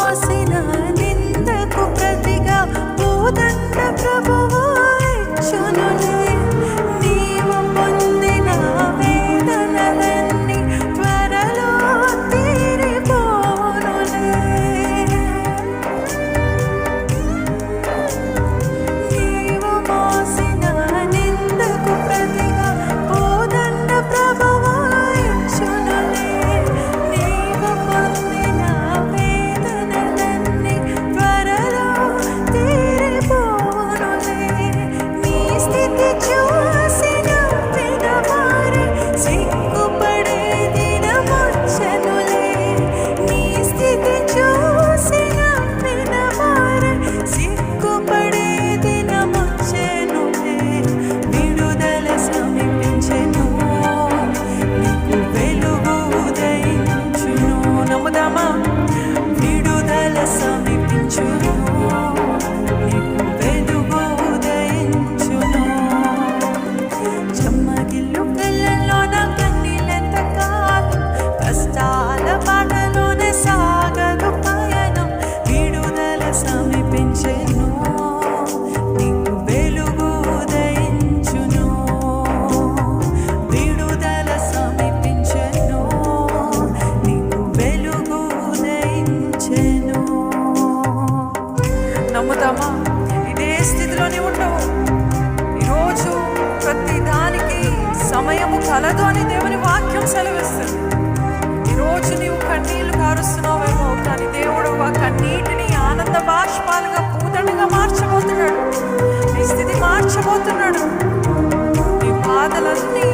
మోసిన నిందకు ప్రతిగా భూదండ ప్రభువు ఇచ్చునులే. నీవు పొందిన వేదనలన్నీ త్వరలో తీరిపోనులే. నీవు మోసిన నిందకు ప్రతిగా భూదండ ప్రభువు ఇచ్చునులే. నీవు పొందిన వేదనలన్నీ త్వరలో తీరిపోనులే. నీ స్థితి చూసి నవ్విన వారే సిగ్గుపడే దినమొచ్చెనులే. నీ స్థితి చూసి నవ్విన వారే సిగ్గుపడే దినమొచ్చెనులే. విడుదల సమీపించెను, నీకు వెలుగు ఉదయించును. నమ్ముదామా? విడుదల సమీపించును, నీకు వెలుగు ఉదయించును. చెమ్మగిల్లు కళ్ళల్లోన కన్నీళ్ళెంత కాలం, కష్టాల బాటలోనే సాగదు పయనం. విడుదల సమీపించెను, నీకు వెలుగు ఉదయించును. విడుదల సమీపించెను, నీకు వెలుగు ఉదయించెను. నమ్ముతామా? ఇదే స్థితిలోనే ఉండవు. ఈరోజు ప్రతి దానికి సమయము కలదు అని దేవుని వాక్యం సెలవిస్తుంది. ఈరోజు నీవు కన్నీళ్లు కారుస్తున్నావేమో, కానీ దేవుడు ఆ కన్నీటిని ఆనంద బాష్పాలుగా పూతడిగా మార్చబోతున్నాడు. నీ స్థితి మార్చబోతున్నాడు. నీ బాధలన్నీ